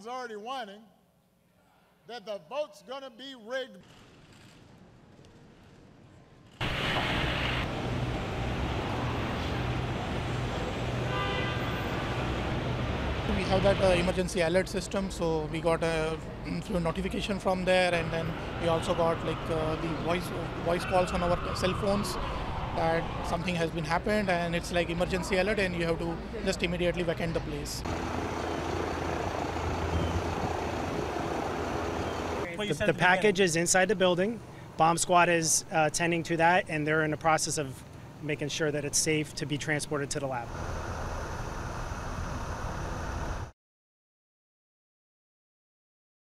Biden's already whining that the vote's going to be rigged. We have that emergency alert system, so we got a few notification from there, and then we also got like the voice calls on our cell phones that something has been happened, and it's like emergency alert, and you have to just immediately vacate the place. The package is inside the building. Bomb squad is tending to that, and they're in the process of making sure that it's safe to be transported to the lab.